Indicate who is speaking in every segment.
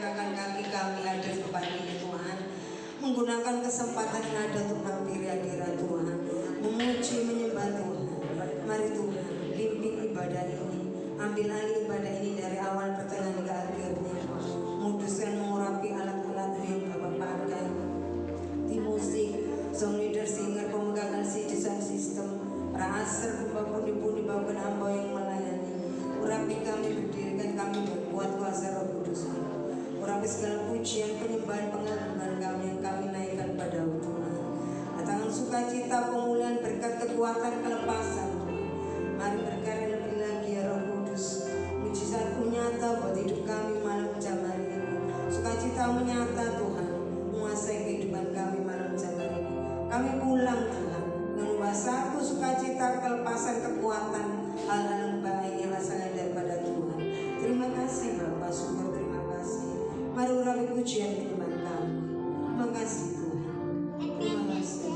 Speaker 1: melangkahkan kaki kami hadir kepada ini Tuhan, menggunakan kesempatan yang ada untuk menghampiri hadirat Tuhan, memuji menyembah Tuhan. Mari Tuhan pimpin ibadah ini, ambil alih ibadah ini dari awal pertengahan hingga akhirnya. Menguduskan mengurapi alat-alat yang Bapak pakai di musik, song leader, singer, pemegang LCD sound system, para aser, pundi-pundi bawakan hamba yang melayani. Urapi kami, berdirikan kami berbuat kuasa Roh Kudus. Urapi segala pujian, penyembahan, pengagungan kami yang kami naikkan pada Tuhan. Datangkan sukacita, pemulihan, berkat, kekuatan, kelepasan Tuhan. Mari berkarya lebih lagi ya Roh Kudus. Mujizat-Mu nyata buat hidup kami malam jam hari ini. Sukacita menyata Tuhan, menguasai kehidupan kami malam jam hari ini. Kami pulang Tuhan dengan membawa satu sukacita, kelepasan, kekuatan, hal-hal yang baik yang asalnya daripada Tuhan. Terima kasih Bapak, syukur, terima kasih. Mari urapi pujian penyembahan kami. Terima kasih Tuhan. Terima kasih.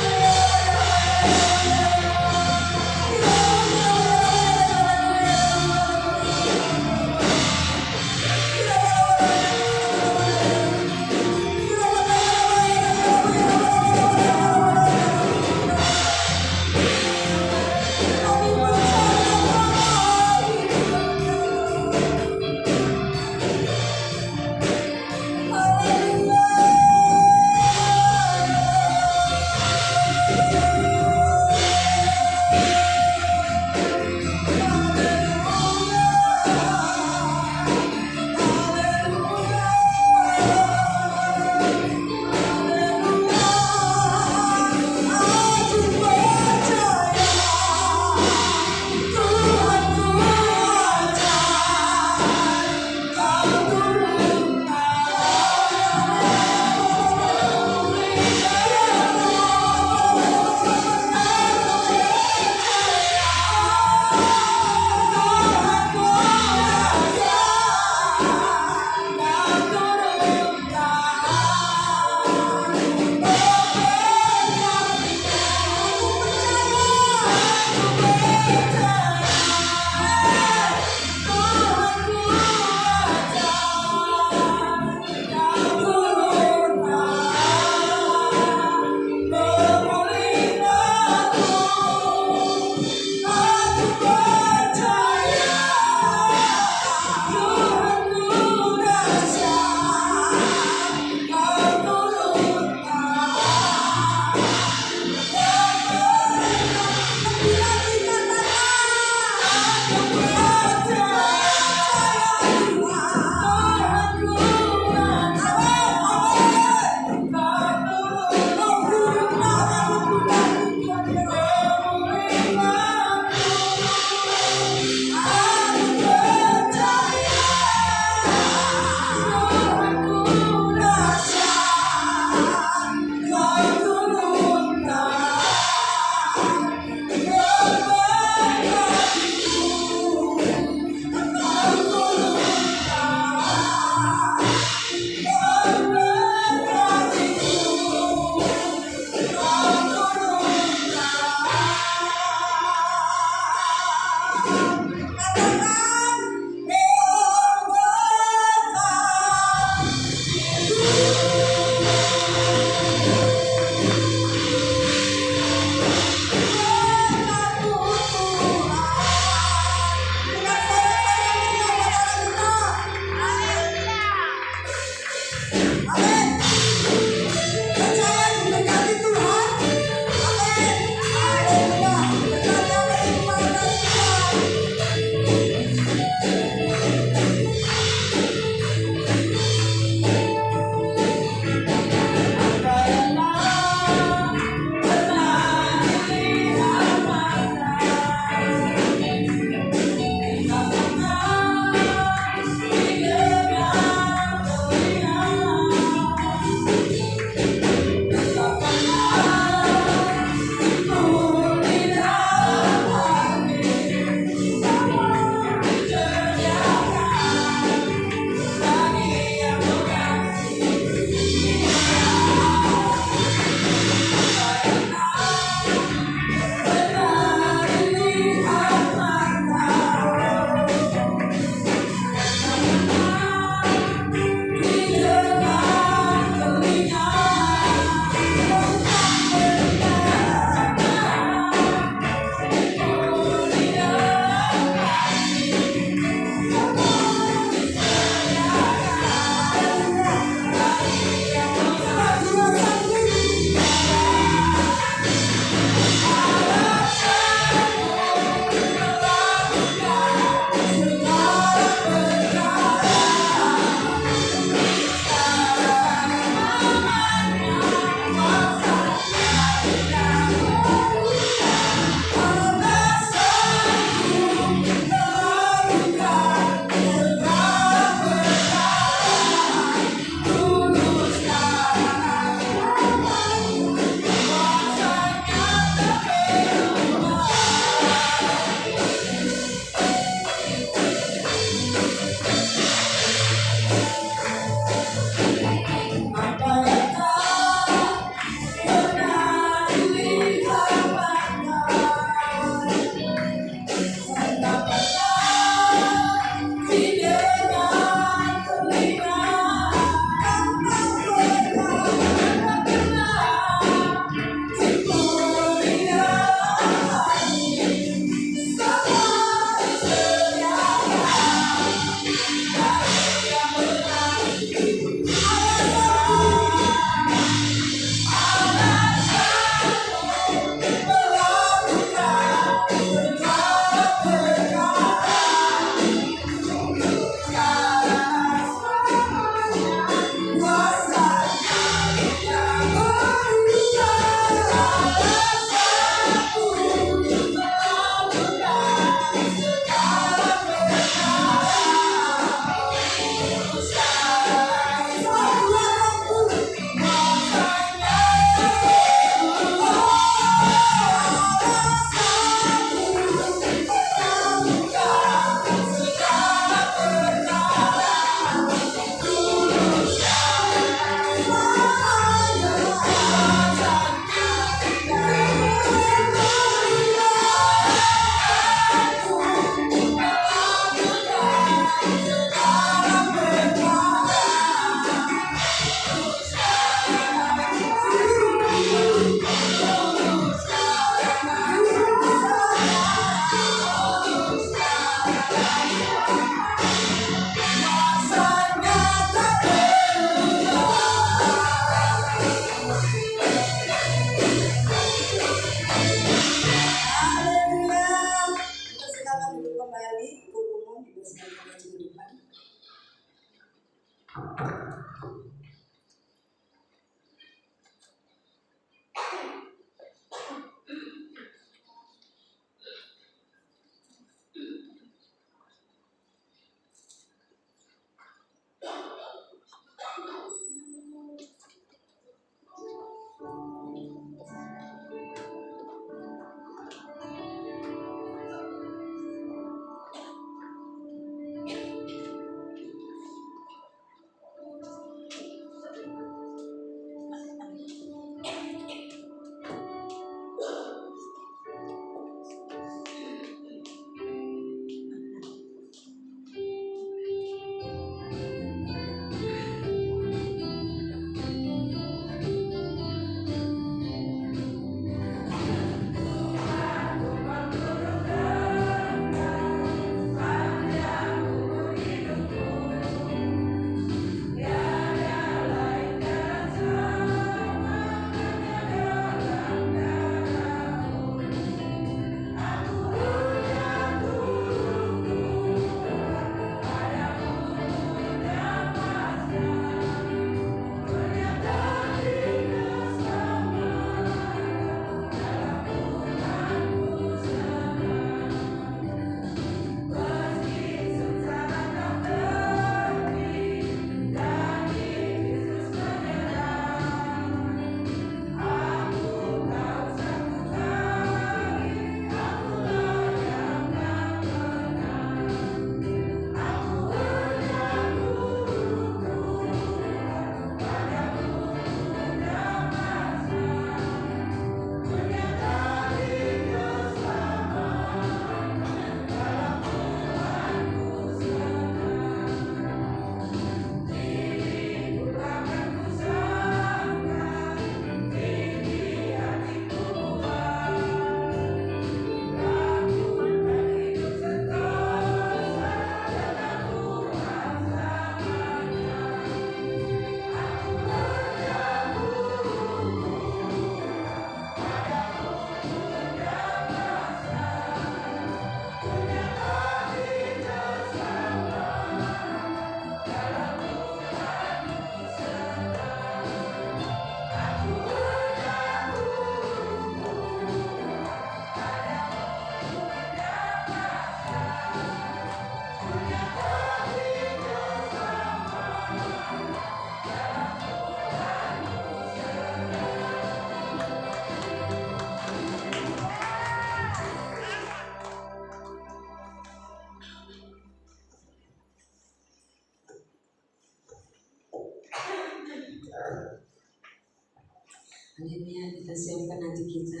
Speaker 1: Haleluya, kita siapkan hati kita.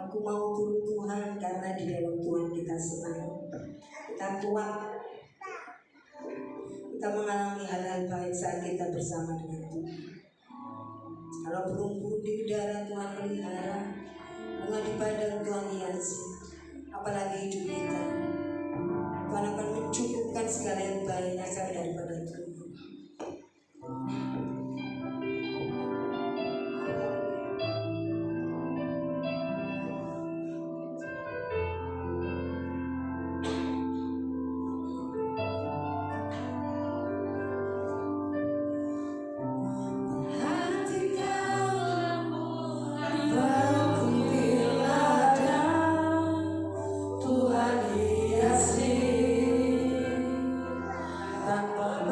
Speaker 1: Aku mau turut Tuhan karena di dalam Tuhan kita senang. Kita kuat. Kita mengalami hal-hal baik saat kita bersama dengan Tuhan. Kalau burung-burung di udara Tuhan pelihara, bunga di padang Tuhan hiasi, apalagi hidup kita. Tuhan akan mencukupkan segala yang baiknya daripada Tuhan. Tanpa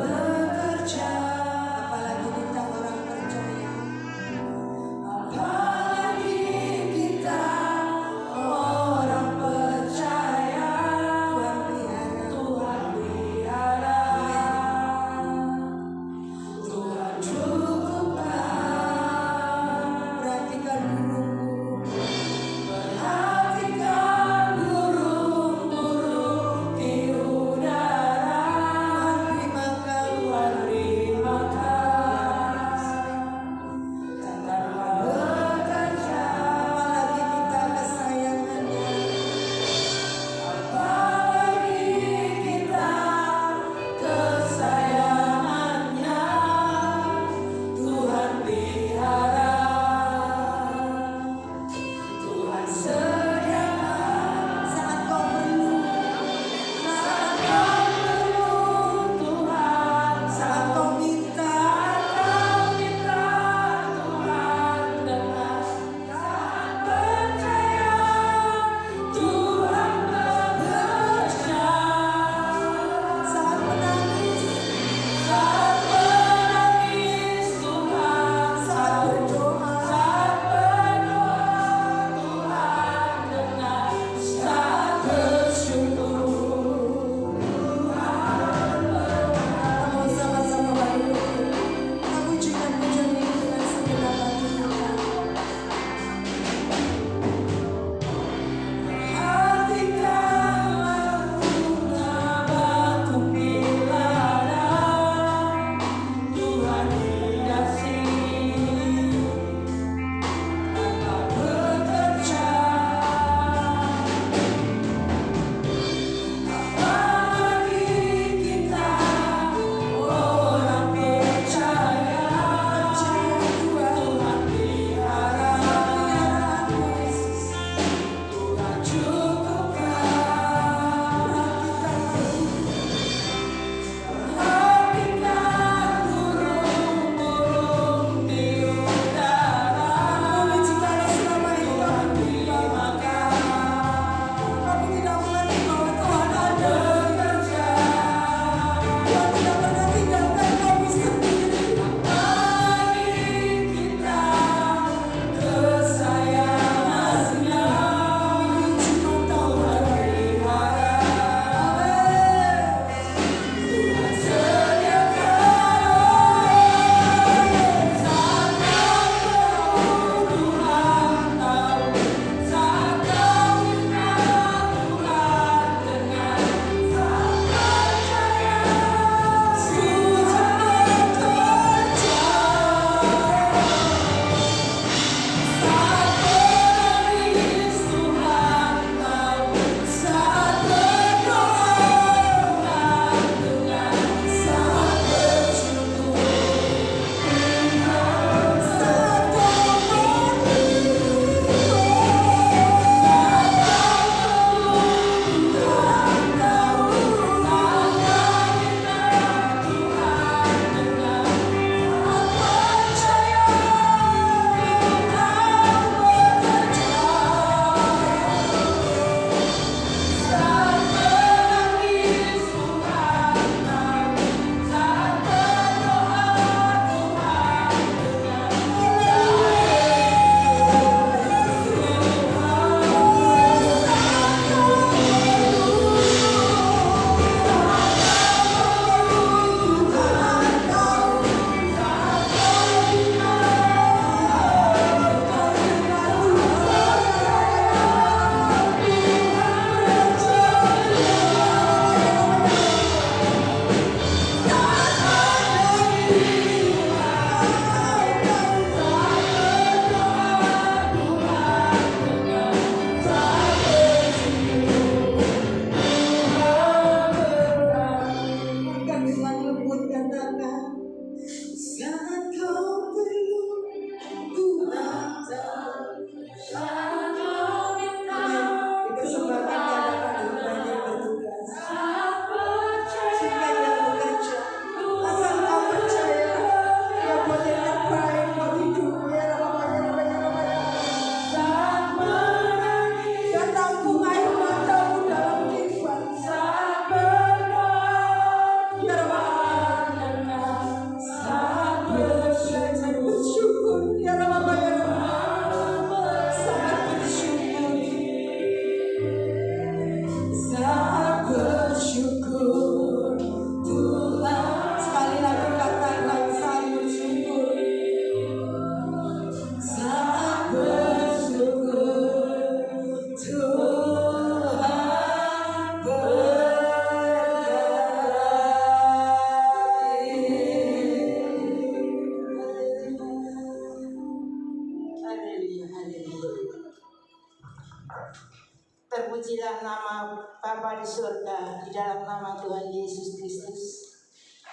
Speaker 2: Terpujilah nama Bapa di surga, di dalam nama Tuhan Yesus Kristus.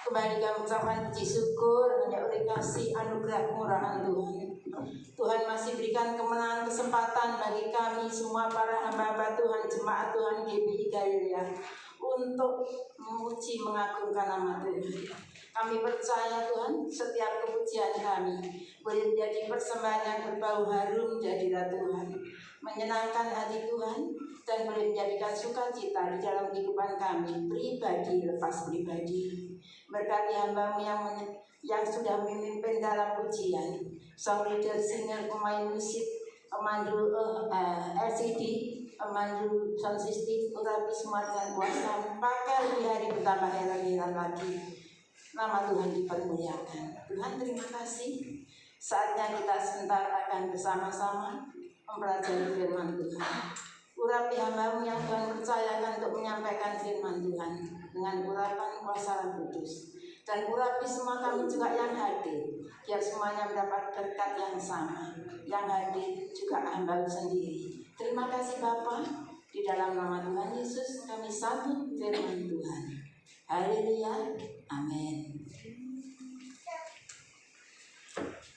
Speaker 2: Kembali kami ucapkan puji syukur hanya oleh kasih anugerah kemurahan Tuhan. Tuhan masih berikan kemenangan kesempatan bagi kami semua para hamba-hamba Tuhan, jemaat Tuhan GBI Galilea untuk memuji mengagungkan nama Tuhan. Kami percaya Tuhan, setiap kepujian kami boleh menjadi persembahan yang berbau harum jadilah Tuhan, menyenangkan hati Tuhan, dan boleh menjadikan sukacita di dalam kehidupan kami pribadi lepas pribadi. Berkati hamba-Mu yang sudah memimpin dalam pujian, song leader, singer, pemain musik, pemandu LCD, pemandu sound system, urapi semua dengan kuasa, pakai lebih hari bertambah heran lagi. Nama Tuhan dipermuliakan. Tuhan terima kasih. Saatnya kita sebentar akan bersama-sama mempelajari firman Tuhan. Urapi hamba-Mu yang Tuhan percayakan untuk menyampaikan firman Tuhan dengan urapan kuasa Roh Kudus. Dan urapi semua kami juga yang hadir, biar semuanya mendapat berkat yang sama. Yang hadir juga hamba-Mu sendiri. Terima kasih Bapa. Di dalam nama Tuhan Yesus kami sambut firman Tuhan. Haleluya. Amin.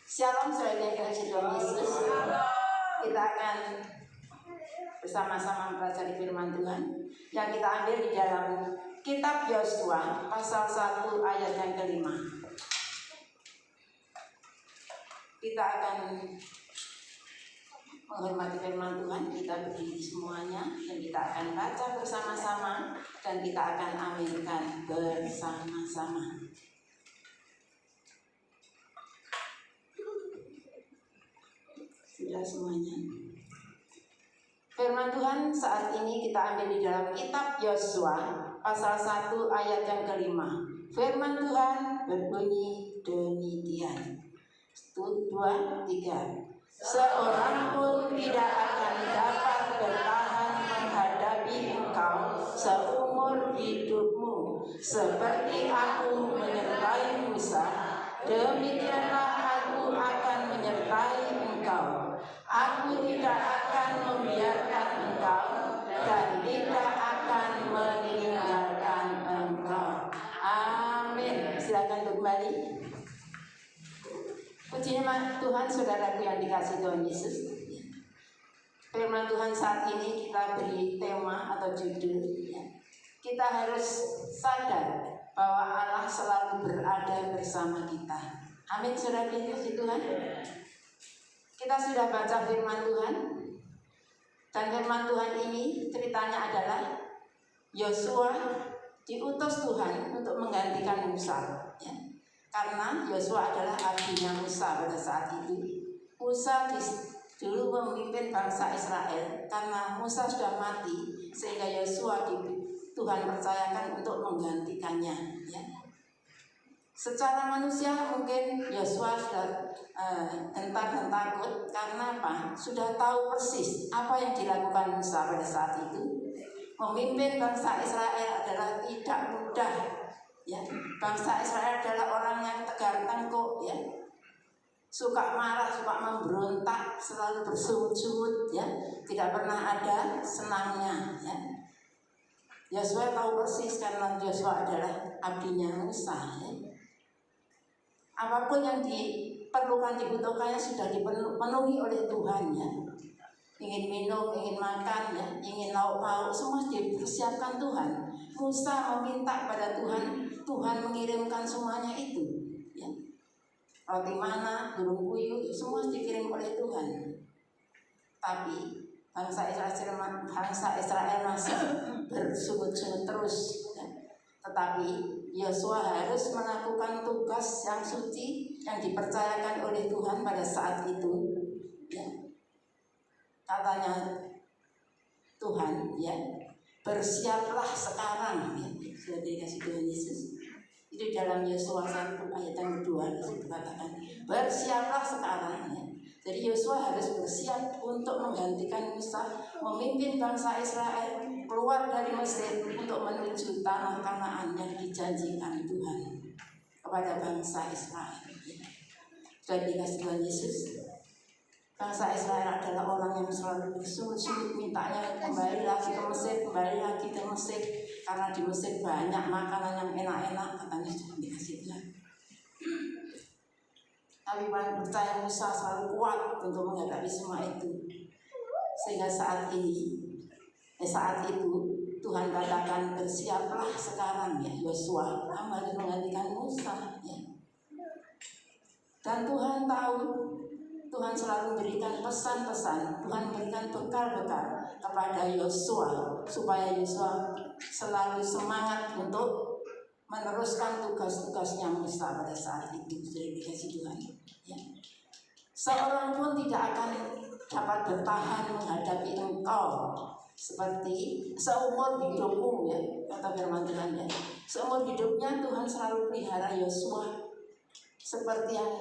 Speaker 2: Shalom saudara kasih Tuhan Yesus. Kita akan bersama-sama mempelajari firman Tuhan yang kita ambil di dalam kitab Yosua pasal 1 ayat yang kelima. Kita akan menghormati firman Tuhan, kita berdiri semuanya dan kita akan baca bersama-sama dan kita akan aminkan bersama-sama. Sudah semuanya. Firman Tuhan saat ini kita ambil di dalam kitab Yosua pasal 1 ayat yang kelima. Firman Tuhan berbunyi demikian. 1, 2, 3. Seorang pun tidak akan dapat bertahan menghadapi engkau seumur hidupmu. Seperti aku menyertai Musa, demikianlah aku akan menyertai engkau. Aku tidak akan membiarkan engkau dan tidak akan meninggalkan engkau. Amin. Silakan kembali. Puji nama Tuhan, saudaraku yang dikasihi Tuhan Yesus. Firman Tuhan saat ini kita beri tema atau judul. Kita harus sadar bahwa Allah selalu berada bersama kita. Amin, saudara yang dikasihi Tuhan. Kita sudah baca firman Tuhan. Dan firman Tuhan ini ceritanya adalah Yosua diutus Tuhan untuk menggantikan Musa. Karena Yosua adalah abdinya Musa pada saat itu. Musa dulu memimpin bangsa Israel. Karena Musa sudah mati, sehingga Yosua Tuhan percayakan untuk menggantikannya. Secara manusia mungkin Yosua sudah gentar dan takut. Karena apa? Sudah tahu persis apa yang dilakukan Musa pada saat itu. Memimpin bangsa Israel adalah tidak mudah. Bangsa Israel adalah orang yang tegar tengkuk, suka marah, suka memberontak, selalu bersungut-sungut, tidak pernah ada senangnya. Yosua tahu persis karena Yosua adalah abdinya Musa. Apapun yang diperlukan, dibutuhkannya sudah dipenuhi oleh Tuhan. Ingin minum, ingin makan, ingin lauk-pauk, semua dipersiapkan Tuhan. Musa meminta pada Tuhan, Tuhan mengirimkan semuanya itu. Roti mana, burung puyuh, semua dikirim oleh Tuhan. Tapi bangsa Israel masih bersungut-sungut terus. Tetapi Yosua harus melakukan tugas yang suci yang dipercayakan oleh Tuhan pada saat itu. Katanya Tuhan, bersiaplah sekarang. Sudah dikasih Tuhan Yesus. Itu dalam Yosua 1 ayat yang kedua dikatakan bersiaplah sekarang. Jadi Yosua harus bersiap untuk menggantikan Musa, memimpin bangsa Israel keluar dari Mesir untuk menuju tanah Kanaan yang dijanjikan Tuhan kepada bangsa Israel. Sudah dikasih Tuhan Yesus. Bangsa Israel adalah orang yang selalu bersungguh-sungguh mintanya kembali lagi ke Mesir, karena di Mesir banyak makanan yang enak-enak, katanya sudah dikasih Tuhan. Tapi percaya Musa selalu kuat untuk menghadapi semua itu, sehingga saat itu Tuhan katakan, bersiaplah sekarang ya Yosua, kamu harus menggantikan Musa ya. Dan Tuhan tahu, Tuhan selalu memberikan pesan-pesan, Tuhan memberikan bekal-bekal kepada Yosua supaya Yosua selalu semangat untuk meneruskan tugas-tugasnya Musa pada saat itu. Sudah dikasih Tuhan ya. Seorang pun tidak akan dapat bertahan menghadapi engkau seperti seumur hidupmu ya, kata firman Tuhan ya. Seumur hidupnya Tuhan selalu pelihara Yosua seperti yang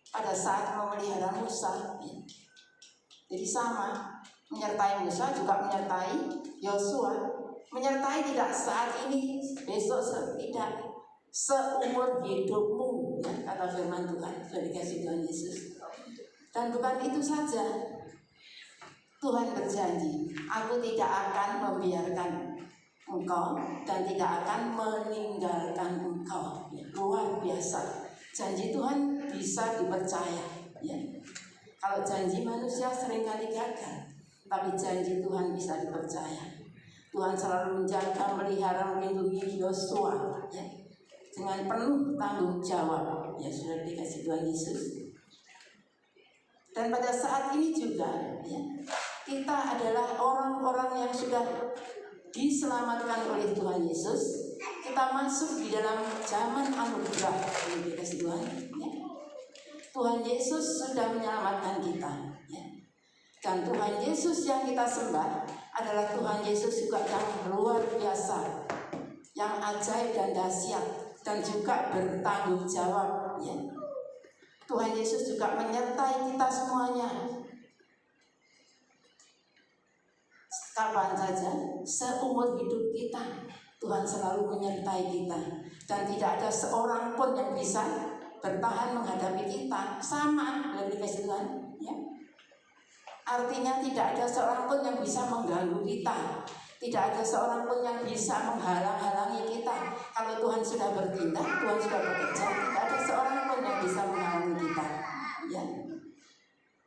Speaker 2: pada saat memelihara Musa ya. Jadi sama, menyertai Musa juga menyertai Yosua. Menyertai tidak saat ini, besok tidak, seumur hidupmu ya, kata firman Tuhan. Sudah dikasih Tuhan Yesus. Dan bukan itu saja, Tuhan berjanji, aku tidak akan membiarkan engkau dan tidak akan meninggalkan engkau ya. Luar biasa, janji Tuhan bisa dipercaya ya. Kalau janji manusia seringkali gagal, tapi janji Tuhan bisa dipercaya. Tuhan selalu menjaga, melihara, melindungi Yosua ya, dengan penuh tanggung jawab ya. Sudah dikasih Tuhan Yesus. Dan pada saat ini juga ya, kita adalah orang-orang yang sudah diselamatkan oleh Tuhan Yesus. Kita masuk di dalam zaman anugerah yang dikasih Tuhan ya. Tuhan Yesus sudah menyelamatkan kita ya. Dan Tuhan Yesus yang kita sembah adalah Tuhan Yesus juga yang luar biasa, yang ajaib dan dahsyat, dan juga bertanggung jawab ya. Tuhan Yesus juga menyertai kita semuanya, kapan saja, seumur hidup kita Tuhan selalu menyertai kita. Dan tidak ada seorang pun yang bisa bertahan menghadapi kita. Sama dari kasih Tuhan ya. Artinya tidak ada seorang pun yang bisa mengganggu kita, tidak ada seorang pun yang bisa menghalang-halangi kita. Kalau Tuhan sudah bertindak, Tuhan sudah bekerja, tidak ada seorang pun yang bisa menghalangi kita ya.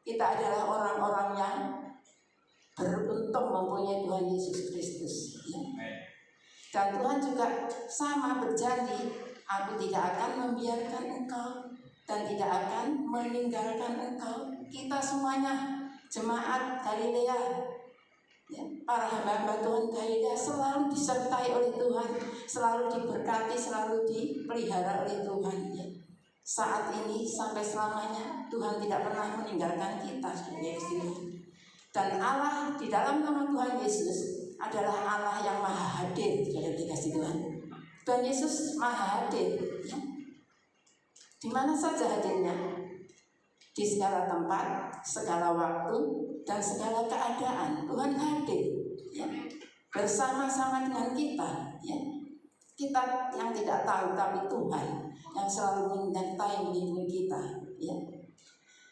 Speaker 2: Kita adalah orang-orang yang beruntung mempunyai Tuhan Yesus Kristus ya. Dan Tuhan juga sama berjanji, aku tidak akan membiarkan engkau dan tidak akan meninggalkan engkau. Kita semuanya jemaat Galilea ya, para hamba-hamba Tuhan Galilea selalu disertai oleh Tuhan, selalu diberkati, selalu dipelihara oleh Tuhan ya. Saat ini sampai selamanya Tuhan tidak pernah meninggalkan kita. Dan Allah di dalam nama Tuhan Yesus adalah Allah yang maha hadir. Sudah dikasih Tuhan. Tuhan Yesus maha hadir ya. Di mana saja hadirnya, di segala tempat, segala waktu, dan segala keadaan Tuhan hadir ya. Bersama-sama dengan kita ya. Kita yang tidak tahu, tapi Tuhan yang selalu menyertai melindungi kita ya.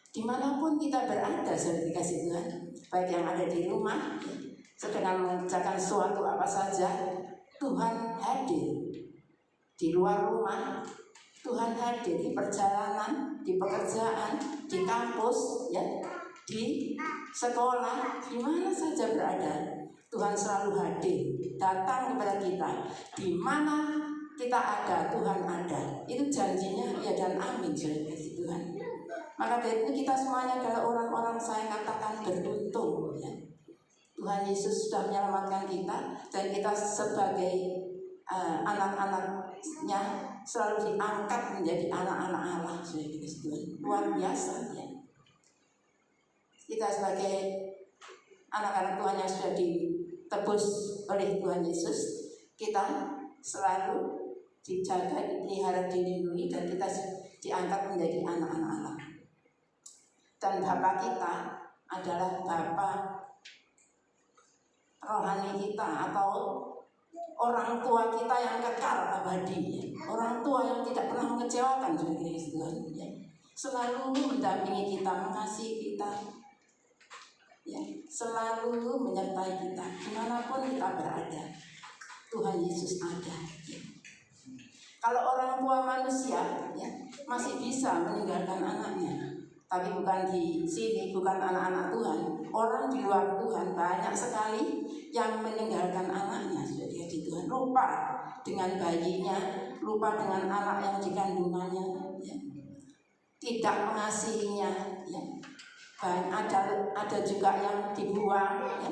Speaker 2: Dimanapun kita berada, sudah dikasih Tuhan, baik yang ada di rumah ya, sedang mengerjakan suatu apa saja, Tuhan hadir. Di luar rumah Tuhan hadir, di perjalanan, di pekerjaan, di kampus ya, di sekolah, di mana saja berada, Tuhan selalu hadir, datang kepada kita. Di mana kita ada, Tuhan ada. Itu janjinya ya dan amin, sudah dikasih Tuhan. Maka dari itu kita semuanya adalah orang-orang, saya katakan, beruntung ya. Tuhan Yesus sudah menyelamatkan kita, dan kita sebagai anak-anaknya selalu diangkat menjadi anak-anak Allah. Sudah dikasih Tuhan, luar biasa ya. Kita sebagai anak-anak Tuhan yang sudah ditebus oleh Tuhan Yesus, kita selalu dijaga, dipelihara, dilindungi, dan kita diangkat menjadi anak-anak Allah. Dan Bapa kita adalah Bapa rohani kita, atau orang tua kita yang kekal abadi, orang tua yang tidak pernah mengecewakan. Tuhan ya. selalu mendampingi kita, mengasihi kita, ya, selalu menyertai kita dimanapun kita berada. Tuhan Yesus ada. Ya. Kalau orang tua manusia, ya, masih bisa meninggalkan anaknya, tapi bukan di sini, bukan anak-anak Tuhan. Orang di luar Tuhan banyak sekali yang meninggalkan anaknya. Jadi di Tuhan lupa dengan bayinya, lupa dengan anak yang dikandungannya, ya. Tidak mengasihinya, ya. Ada juga yang dibuang, ya.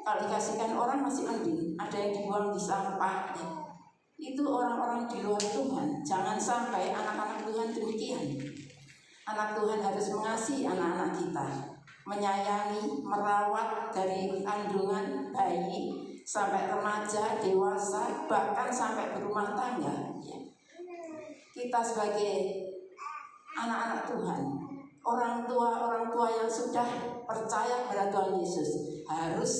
Speaker 2: Kalau dikasihkan orang masih mending, ada yang dibuang di sampah, ya. Itu orang-orang di luar Tuhan. Jangan sampai anak-anak Tuhan demikian. Anak Tuhan harus mengasihi anak-anak kita, menyayangi, merawat dari kandungan bayi sampai remaja, dewasa, bahkan sampai berumah tangga, ya. Kita sebagai anak-anak Tuhan, orang tua yang sudah percaya kepada Tuhan Yesus harus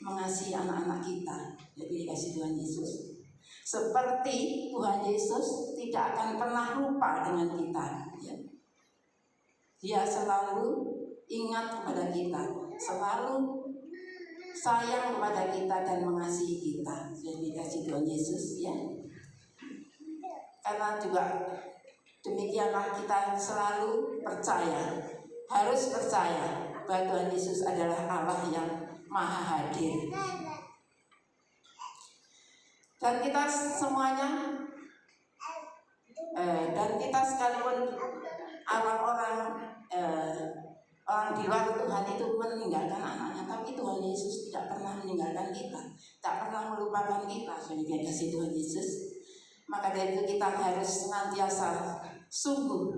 Speaker 2: mengasihi anak-anak kita. Jadi dikasih Tuhan Yesus. Seperti Tuhan Yesus tidak akan pernah lupa dengan kita, ya. Dia selalu ingat kepada kita, selalu sayang kepada kita dan mengasihi kita. Jadi dikasih Tuhan Yesus, ya. Karena juga demikianlah kita selalu percaya, harus percaya bahwa Tuhan Yesus adalah Allah yang Maha Hadir. Dan kita semuanya, dan kita sekalipun orang-orang orang di luar Tuhan itu meninggalkan anaknya, tapi Tuhan Yesus tidak pernah meninggalkan kita, tak pernah melupakan kita. Sebagai kasih Tuhan Yesus, maka dari itu kita harus senantiasa sungguh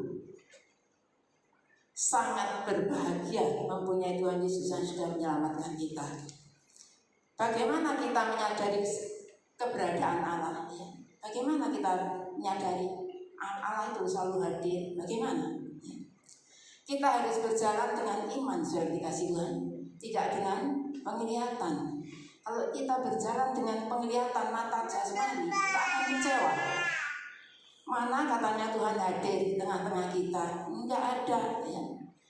Speaker 2: sangat berbahagia mempunyai Tuhan Yesus yang sudah menyelamatkan kita. Bagaimana kita menyadari keberadaan Allah, ya? Bagaimana kita menyadari Allah itu selalu hadir? Bagaimana? Ya. Kita harus berjalan dengan iman, sudah dikasih Tuhan, tidak dengan penglihatan. Kalau kita berjalan dengan penglihatan mata jasmani, kita akan kecewa. Mana katanya Tuhan hadir di tengah-tengah kita? Enggak ada, ya.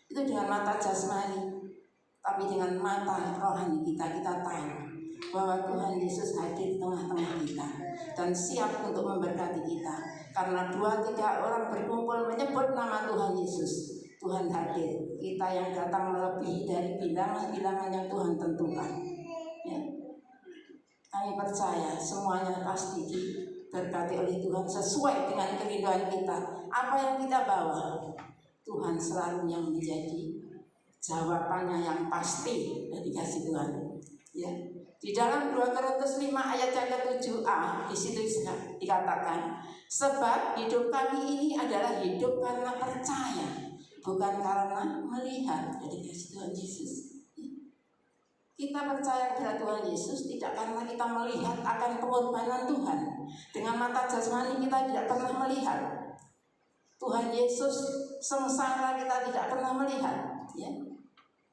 Speaker 2: Itu dengan mata jasmani. Tapi dengan mata rohani kita tahu bahwa Tuhan Yesus hadir di tengah-tengah kita dan siap untuk memberkati kita. Karena 2-3 orang berkumpul menyebut nama Tuhan Yesus, Tuhan hadir. Kita yang datang melebihi dari bilangan-bilangan yang Tuhan tentukan, ya. Kami percaya semuanya pasti diberkati oleh Tuhan sesuai dengan kerinduan kita. Apa yang kita bawa, Tuhan selalu yang menjadi jawabannya yang pasti dari kasih Tuhan, ya. Di dalam 2 Korintus 5 ayat yang ke-7a, di situ dikatakan, sebab hidup kami ini adalah hidup karena percaya, bukan karena melihat. Jadi kasih Tuhan Yesus. Kita percaya kepada Tuhan Yesus tidak karena kita melihat akan pengorbanan Tuhan. Dengan mata jasmani kita tidak pernah melihat Tuhan Yesus sengsara, kita tidak pernah melihat, ya.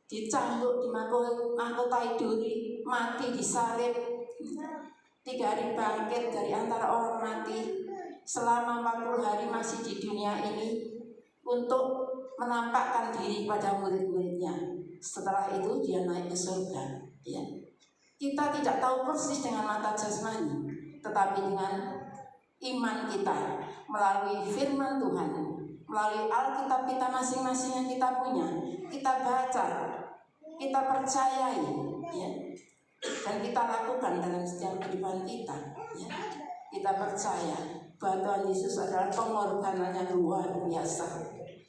Speaker 2: Dicambuk, dimahkotai duri, mati disalib, 3 hari bangkit dari antara orang mati, selama 40 hari masih di dunia ini untuk menampakkan diri pada murid-muridnya. Setelah itu dia naik ke surga, ya. Kita tidak tahu persis dengan mata jasmani, tetapi dengan iman kita melalui firman Tuhan, melalui Alkitab kita masing-masing yang kita punya, kita baca, kita percayai, ya, dan kita lakukan dalam setiap kehidupan kita, ya. Kita percaya bahwa Tuhan Yesus adalah pengorbanan yang luar biasa,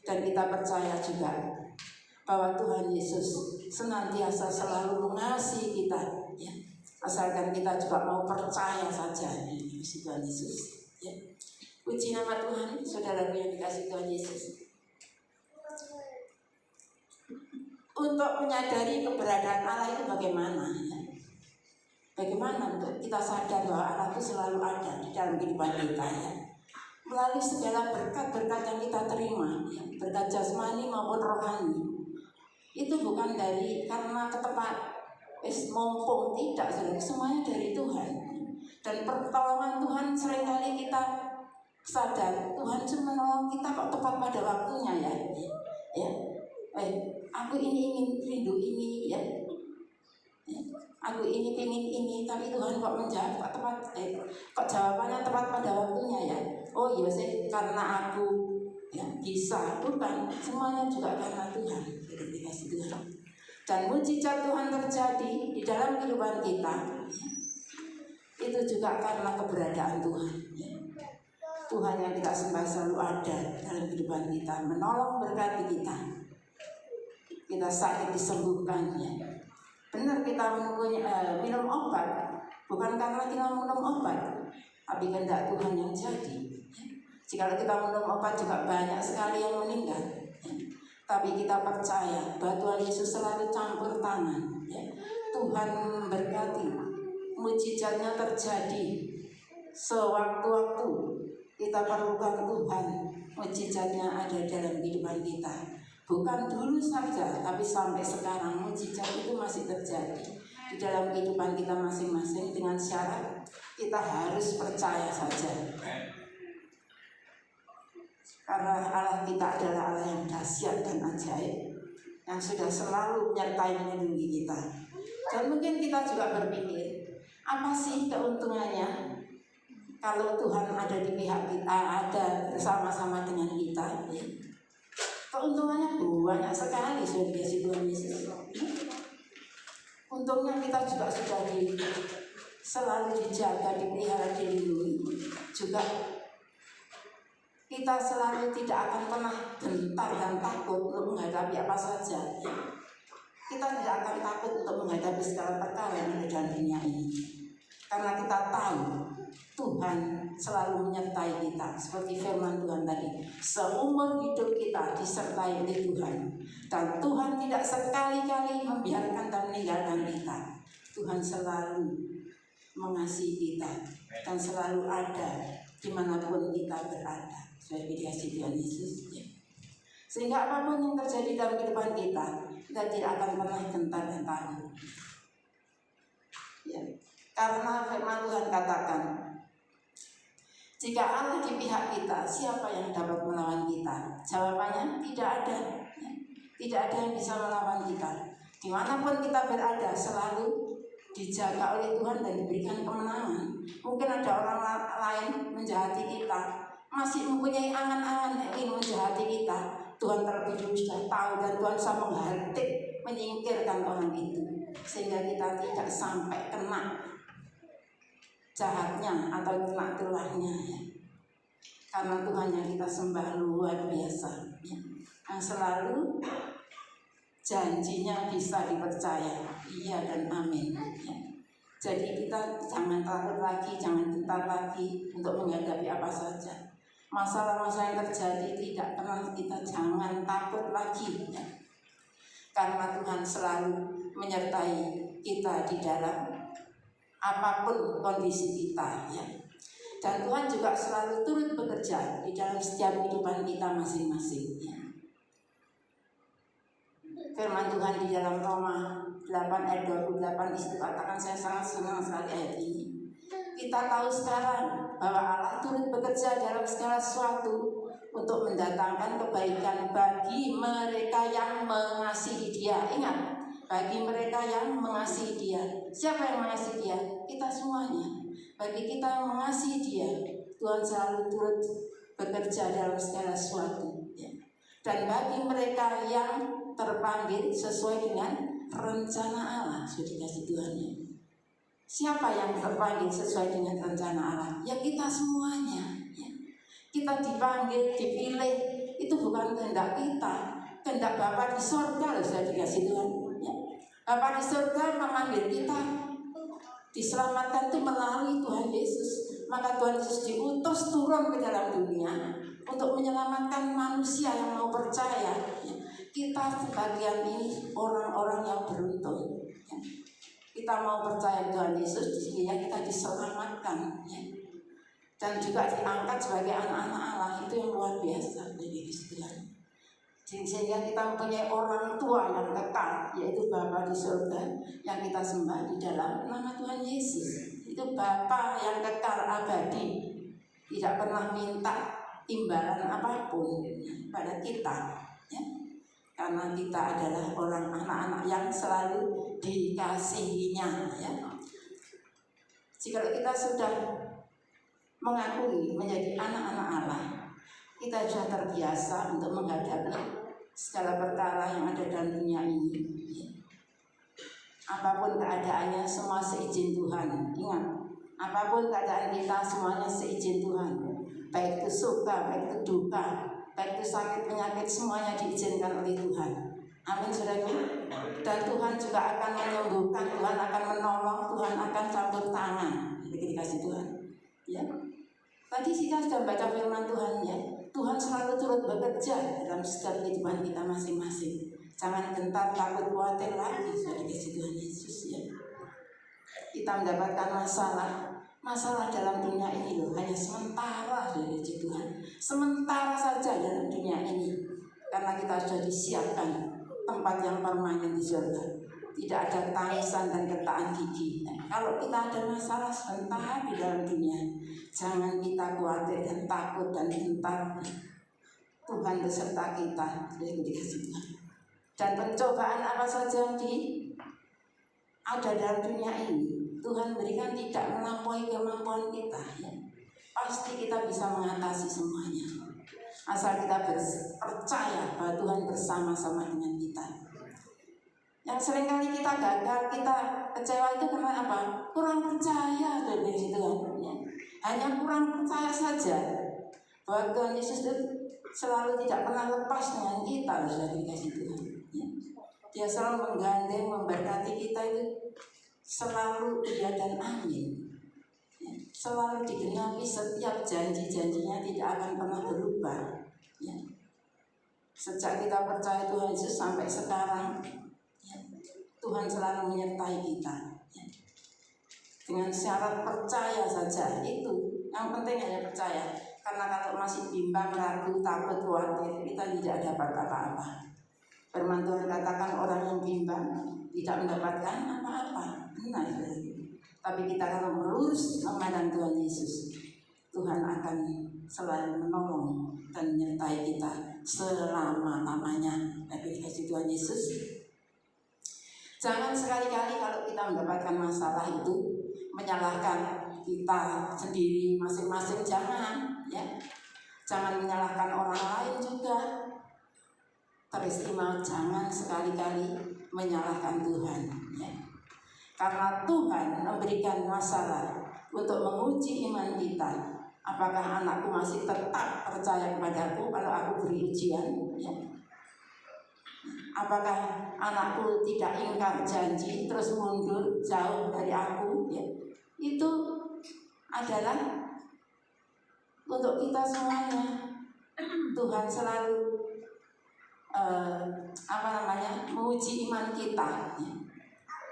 Speaker 2: dan kita percaya juga bahwa Tuhan Yesus senantiasa selalu mengasihi kita, ya. Asalkan kita juga mau percaya saja di Tuhan Yesus, ya. Puji nama Tuhan, saudara yang dikasih Tuhan Yesus. Untuk menyadari keberadaan Allah itu bagaimana, ya? Bagaimana untuk kita sadar bahwa Allah itu selalu ada di dalam kehidupan kita, ya? Melalui segala berkat-berkat yang kita terima, ya, berkat jasmani maupun rohani. Itu bukan dari karena mumpung, tidak, semuanya dari Tuhan. Dan pertolongan Tuhan seringkali kita sadar Tuhan cuma menolong kita kok tepat pada waktunya, ya. aku ini ingin rindu ini ya. Aku ini pengen ini, tapi Tuhan kok menjawab kok jawabannya tepat pada waktunya ya. Oh iya sih, karena aku ya bisa, bukan, semuanya juga karena Tuhan. Jadi dikasih Tuhan. Dan mujizat Tuhan terjadi di dalam kehidupan kita ya, itu juga karena keberadaan Tuhan ya. Tuhan yang kita sembah selalu ada dalam kehidupan kita, menolong, berkati kita. Kita sakit disembuhkan ya. Benar kita minum obat, bukan karena kita minum obat, tapi kehendak Tuhan yang jadi. Jika kita minum obat juga banyak sekali yang meninggal, ya. Tapi kita percaya bahwa Tuhan Yesus selalu campur tangan. Ya. Tuhan memberkati, mujizatnya terjadi sewaktu-waktu kita perlukan Tuhan. Mujizatnya ada dalam kehidupan kita. Bukan dulu saja, tapi sampai sekarang mujizat itu masih terjadi di dalam kehidupan kita masing-masing, dengan syarat kita harus percaya saja. Karena Allah kita adalah Allah yang dahsyat dan ajaib, yang sudah selalu menyertai melindungi kita. Dan mungkin kita juga berpikir, apa sih keuntungannya kalau Tuhan ada di pihak kita, ada bersama-sama dengan kita ya? Keuntungannya banyak sekali sudah dikasih Tuhan Yesus. Untungnya kita juga sudah selalu dijaga, dipelihara, dilindungi. Juga kita selalu tidak akan pernah gentar dan takut untuk menghadapi apa saja. Kita tidak akan takut untuk menghadapi segala perkara yang ada dalam dunia ini, karena kita tahu Tuhan selalu menyertai kita. Seperti firman Tuhan tadi, seumur hidup kita disertai oleh Tuhan. Dan Tuhan tidak sekali-kali membiarkan dan meninggalkan kita. Tuhan selalu mengasihi kita dan selalu ada dimanapun kita berada. Saya dikasih Tuhan Yesus ya. Sehingga apapun yang terjadi dalam kehidupan kita tidak akan pernah gentar dan takut ya. Karena firman Tuhan katakan, jika Allah di pihak kita, siapa yang dapat melawan kita? Jawabannya tidak ada ya. Tidak ada yang bisa melawan kita. Dimanapun kita berada selalu dijaga oleh Tuhan dan diberikan kemenangan. Mungkin ada orang lain menjahati kita, masih mempunyai angan-angan yang ingin menjahati kita. Tuhan terlebih dulu sudah tahu, dan Tuhan bisa menghardik, menyingkirkan orang itu, sehingga kita tidak sampai kena jahatnya atau kena tulahnya ya. Karena Tuhan yang kita sembah luar biasa ya. Yang selalu janjinya bisa dipercaya, iya dan amin ya. Jadi kita jangan takut lagi, jangan gentar lagi untuk menghadapi apa saja. Masalah-masalah yang terjadi tidak pernah kita jangan takut lagi ya. Karena Tuhan selalu menyertai kita di dalam apapun kondisi kita ya. Dan Tuhan juga selalu turut bekerja di dalam setiap kehidupan kita masing-masing ya. Firman Tuhan di dalam Roma 8 ayat 28 itu katakan, saya sangat senang sekali ayat ini. Kita tahu sekarang bahwa Allah turut bekerja dalam segala sesuatu untuk mendatangkan kebaikan bagi mereka yang mengasihi Dia. Ingat, bagi mereka yang mengasihi Dia. Siapa yang mengasihi Dia? Kita semuanya. Bagi kita yang mengasihi Dia, Tuhan selalu turut bekerja dalam segala sesuatu ya. Dan bagi mereka yang terpanggil sesuai dengan rencana Allah, sudah dikasih Tuhan ya. Siapa yang terpanggil sesuai dengan rencana Allah? Ya kita semuanya ya. Kita dipanggil, dipilih, itu bukan kehendak kita, kehendak Bapa di surga, sudah dikasih Tuhan ya. Bapa di surga memanggil kita diselamatkan itu melalui Tuhan Yesus. Maka Tuhan Yesus diutus turun ke dalam dunia untuk menyelamatkan manusia yang mau percaya ya. Kita sebagian ini orang-orang yang beruntung ya. Kita mau percaya Tuhan Yesus, sehingga kita diselamatkan ya. Dan juga diangkat sebagai anak-anak Allah. Itu yang luar biasa dari Tuhan. Sehingga kita mempunyai orang tua yang kekal, yaitu Bapa di surga yang kita sembah di dalam nama Tuhan Yesus. Itu Bapa yang kekal abadi, tidak pernah minta imbalan apapun pada kita ya. karena kita adalah orang anak-anak yang selalu dikasihinya, ya. Jika kita sudah mengakui menjadi anak-anak Allah, kita sudah terbiasa untuk menghadapi segala perkara yang ada dalam dunia ini. Apapun keadaannya, semua seizin Tuhan. Ingat, apapun keadaan kita, semuanya seizin Tuhan. Baik itu suka, baik itu duka, baik itu sakit penyakit, semuanya diizinkan oleh Tuhan. Amin, saudaraku. Dan Tuhan juga akan menyembuhkan, Tuhan akan menolong, Tuhan akan campur tangan. Jadi dikasih Tuhan. Ya. Tadi kita sudah baca firman Tuhan, ya. Tuhan selalu turut bekerja dalam setiap kehidupan kita masing-masing. Jangan gentar, takut, khawatir lagi, sudah dikasih Tuhan Yesus, ya. Kita mendapatkan masalah dalam dunia ini loh, hanya sementara, sudah dikasih Tuhan. Sementara saja dalam dunia ini, karena kita sudah disiapkan tempat yang permanen di surga. Tidak ada tangisan dan getaran gigi. Nah, kalau kita ada masalah sebentar di dalam dunia, jangan kita khawatir dan takut dan gentar. Tuhan beserta kita, sudah dikasih Tuhan. Dan pencobaan apa saja yang ada dalam dunia ini, Tuhan berikan tidak melampaui kemampuan kita, ya. Pasti kita bisa mengatasi semuanya, asal kita percaya bahwa Tuhan bersama-sama dengan kita. Yang seringkali kita gagal, kita kecewa itu karena apa? Kurang percaya dari Tuhan, ya. Hanya kurang percaya saja bahwa Tuhan Yesus itu selalu tidak pernah lepas dengan kita, sudah dikasih Tuhan. Dia selalu menggandeng, memberkati kita itu selalu iya dan amin. Ya, selalu digenapi setiap janji-janjinya, tidak akan pernah berubah. Ya. Sejak kita percaya Tuhan Yesus sampai sekarang, ya, Tuhan selalu menyertai kita. Ya. Dengan syarat percaya saja, itu yang penting hanya percaya. Karena kalau masih bimbang, ragu, takut, khawatir, kita tidak dapat apa-apa. Firman Tuhan katakan orang yang bimbang tidak mendapatkan apa-apa. Benar. Tapi kita kalau melurus memandang Tuhan Yesus, Tuhan akan selalu menolong dan menyertai kita selama-lamanya. Tapi dikasih Tuhan Yesus. Jangan sekali-kali kalau kita mendapatkan masalah itu menyalahkan kita sendiri masing-masing, jangan, ya. Jangan menyalahkan orang lain juga. Teristimewa, jangan sekali-kali menyalahkan Tuhan, ya. Karena Tuhan memberikan masalah untuk menguji iman kita. Apakah anakku masih tetap percaya kepadaku kalau aku beri ujian, ya? Apakah anakku tidak ingkar janji terus mundur jauh dari aku, ya? Itu adalah untuk kita semuanya. Tuhan selalu menguji iman kita, ya.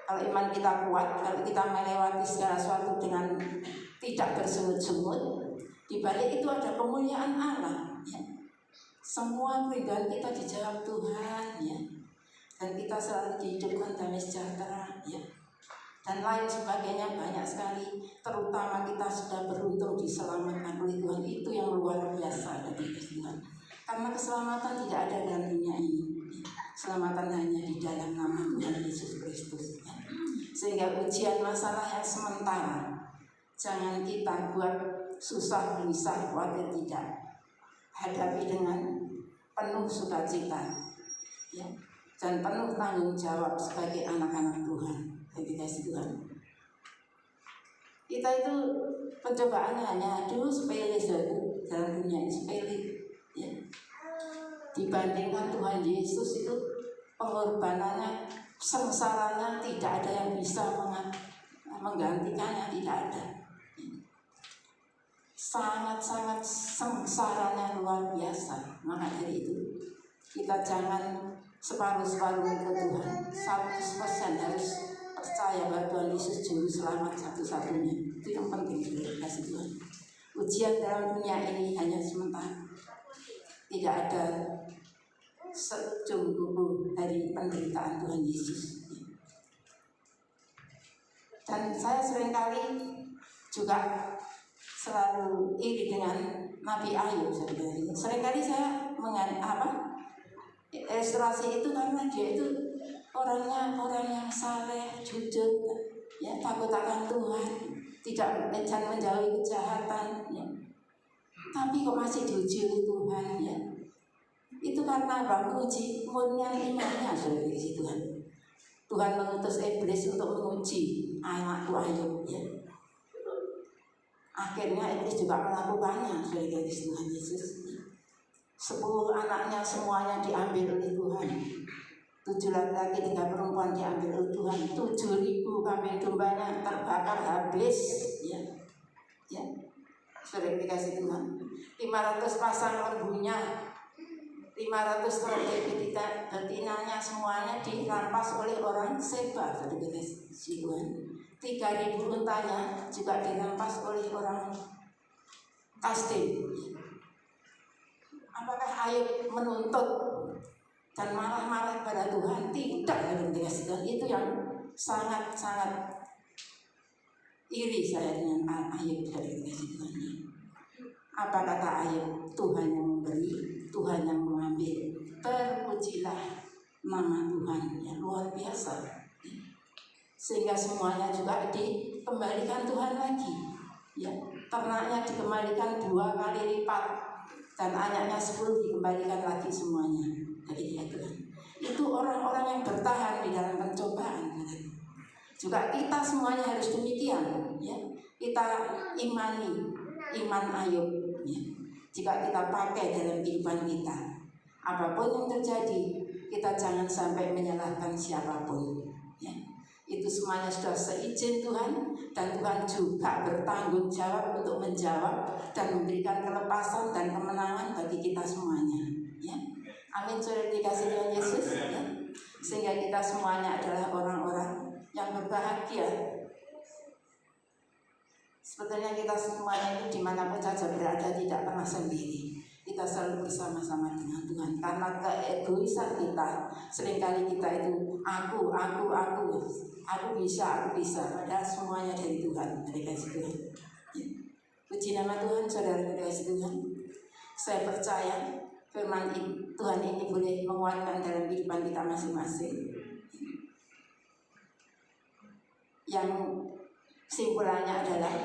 Speaker 2: Kalau iman kita kuat, kalau kita melewati segala sesuatu dengan tidak bersungut-sungut, di balik itu ada kemuliaan Allah, ya. Semua kerinduan kita dijawab Tuhan, ya. Dan kita selalu dihidupkan damai sejahtera, ya. Dan lain sebagainya banyak sekali. Terutama kita sudah beruntung diselamatkan oleh Tuhan. Itu yang luar biasa dari Tuhan. Karena keselamatan tidak ada dalam dunia ini. Keselamatan hanya di dalam nama Tuhan Yesus Kristus. Sehingga ujian masalah yang sementara jangan kita buat susah, gelisah, khawatir, tidak. Hadapi dengan penuh sukacita, ya. Dan penuh tanggung jawab sebagai anak-anak Tuhan. Dikasih Tuhan. Kita itu pencobaannya hanya sepele saja dalam dunia ini, sepele, ya. Dibandingkan Tuhan Yesus itu pengorbanannya, sengsaranya tidak ada yang bisa menggantikannya, tidak ada. Sangat-sangat sengsaranya luar biasa. Maka dari itu kita jangan separuh-separuh ke Tuhan, 100% harus percaya bahwa Tuhan Yesus juru selamat satu-satunya. Itu yang penting dari kasih Tuhan. Ujian dalam dunia ini hanya sementara. Tidak ada seujung kuku dari penderitaan Tuhan Yesus. Dan saya seringkali juga selalu iri dengan Nabi Ayub. Seringkali saya restorasi itu karena dia itu orang yang saleh, jujur, ya, takut akan Tuhan, tidak menjauhi kejahatan, ya. Tapi kok masih diuji Tuhan, ya. Itu karena apa? Menguji murnian imannya, saudara dikasih Tuhan. Tuhan mengutus iblis untuk menguji anakku Ayub, ya. Akhirnya iblis juga melakukannya, saudara dikasih Tuhan Yesus. 10 anaknya semuanya diambil oleh Tuhan. 7 laki-laki 3 perempuan diambil oleh Tuhan. 7.000 kambing dombanya terbakar habis, ya. Ya. Saudara dikasih Tuhan. 500 pasang lembunya, 500 strategi betinanya semuanya dirampas oleh orang Seba, saudara dikasih Tuhan. 3.000 untanya juga dirampas oleh orang Kasdim. Apakah Ayub menuntut dan marah-marah pada Tuhan? Tidak, saudara dikasih Tuhan. Itu yang sangat-sangat iri saya dengan Ayub, saudara dikasih Tuhan. Apa kata Ayub? Tuhan yang memberi, Tuhan yang mengambil. Terpujilah nama Tuhan, yang luar biasa. Sehingga semuanya juga dikembalikan Tuhan lagi, ya. Ternaknya dikembalikan 2 kali lipat, dan anaknya 10 dikembalikan lagi semuanya. Jadi ya Tuhan, itu orang-orang yang bertahan di dalam pencobaan. Juga kita semuanya harus demikian, ya. Kita imani iman Ayub, ya. Jika kita pakai dalam kehidupan kita, apapun yang terjadi, kita jangan sampai menyalahkan siapapun, ya. Itu semuanya sudah seizin Tuhan, dan Tuhan juga bertanggung jawab untuk menjawab dan memberikan kelepasan dan kemenangan bagi kita semuanya, ya. Amin, saudara dikasih Tuhan Yesus, ya. Sehingga kita semuanya adalah orang-orang yang berbahagia. Sebetulnya kita semuanya itu dimanapun saja berada tidak pernah sendiri. Kita selalu bersama-sama dengan Tuhan. Karena keegoisan kita, seringkali kita itu aku bisa. Padahal semuanya dari Tuhan, dari kasih Tuhan. Ya. Puji nama Tuhan, saudara dari kasih Tuhan. Saya percaya firman Tuhan ini boleh menguatkan dalam kehidupan kita masing-masing. Yang simpulannya adalah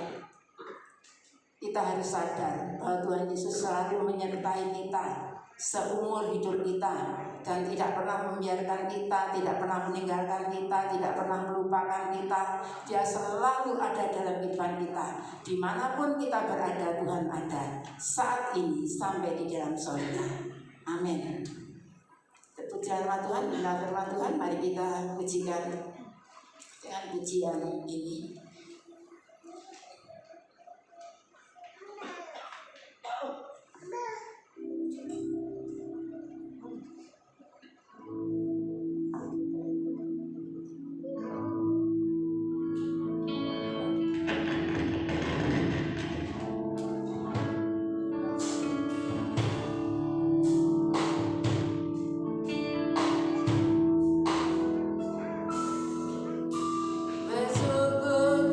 Speaker 2: kita harus sadar bahwa Tuhan Yesus selalu menyertai kita seumur hidup kita, dan tidak pernah membiarkan kita, tidak pernah meninggalkan kita, tidak pernah melupakan kita. Dia selalu ada dalam kehidupan kita. Dimanapun kita berada, Tuhan ada saat ini sampai di dalam surga. Amin. Pujian nama Tuhan, inilah firman Tuhan. Mari kita pujikan dengan pujian ini. Bersyukur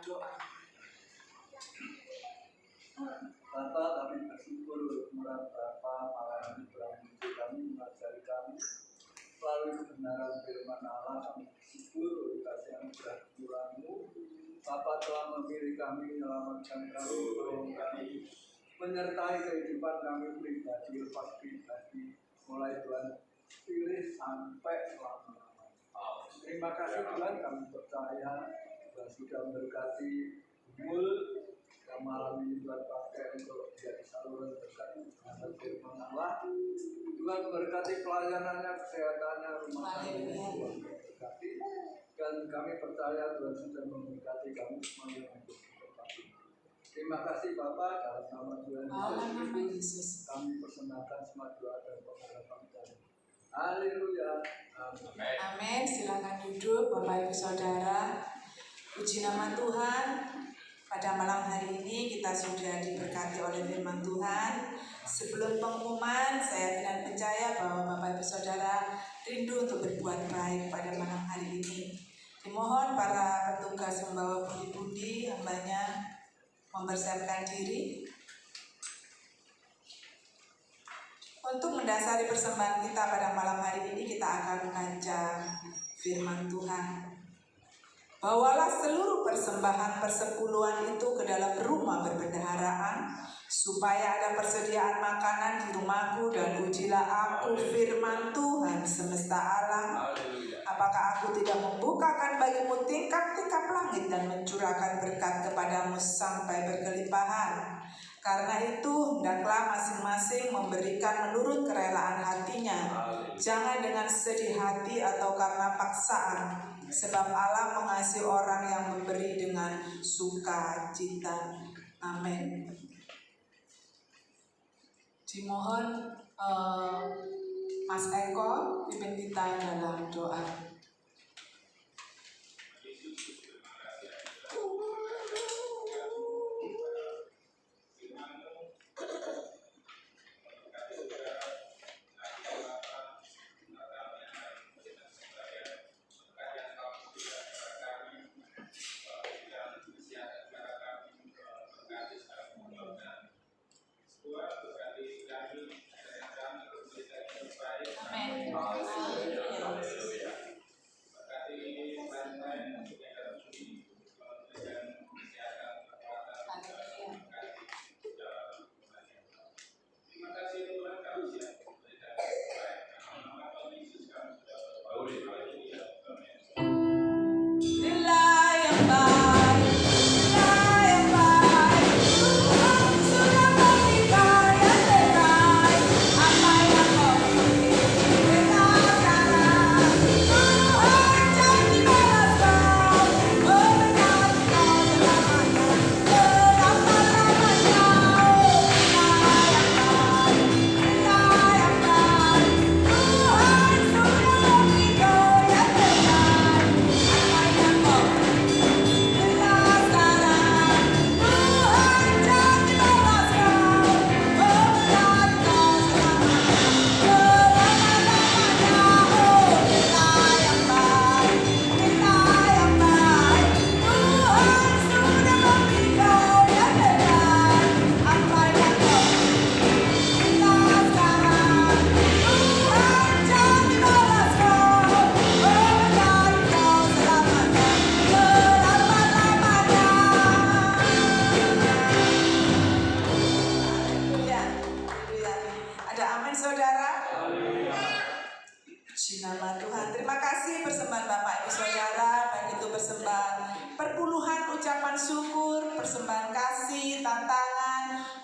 Speaker 2: doa.
Speaker 3: Bapa, kami bersyukur murah Bapa malam ini telah menuju kami, mengajari kami melalui kebenaran firman Allah. Kami bersyukur kasih anugerah Tuhan-Mu. Bapa telah memilih kami, menyelamatkan kami, menolong kami, menyertai kehidupan kami pribadi, lepas pribadi, mulai Tuhan pilih sampai selama-lamanya. Terima kasih Tuhan, kami percaya Tuhan sudah memberkati Mul yang malam ini Tuhan pakai untuk menjadi saluran berkat terhadap firman Allah. Tuhan memberkati pelayanannya, kesehatannya, rumah tangganya, Tuhan memberkati. Dan kami percaya Tuhan sudah memberkati kami semua yang hidup di tempat ini. Terima kasih Bapak, dalam nama Tuhan Yesus kami persembahkan semua doa dan pengharapan kami. Haleluya. Amin.
Speaker 2: Amin. Silakan duduk Bapak Ibu Saudara. Puji nama Tuhan. Pada malam hari ini kita sudah diberkati oleh firman Tuhan. Sebelum pengumuman, saya dengan percaya bahwa Bapak Ibu Saudara rindu untuk berbuat baik pada malam hari ini. Dimohon para petugas membawa pundi-pundi hambanya mempersiapkan diri. Untuk mendasari persembahan kita pada malam hari ini, kita akan membaca firman Tuhan. Bawalah seluruh persembahan persepuluhan itu ke dalam rumah perbendaharaan, supaya ada persediaan makanan di rumahku, dan ujilah aku firman Tuhan semesta alam. Apakah aku tidak membukakan bagimu tingkap-tingkap langit dan mencurahkan berkat kepadamu sampai berkelimpahan? Karena itu, hendaklah masing-masing memberikan menurut kerelaan hatinya, jangan dengan sedih hati atau karena paksaan, sebab Allah mengasihi orang yang memberi dengan sukacita. Amin. Dimohon Mas Eko pimpin kita dalam doa.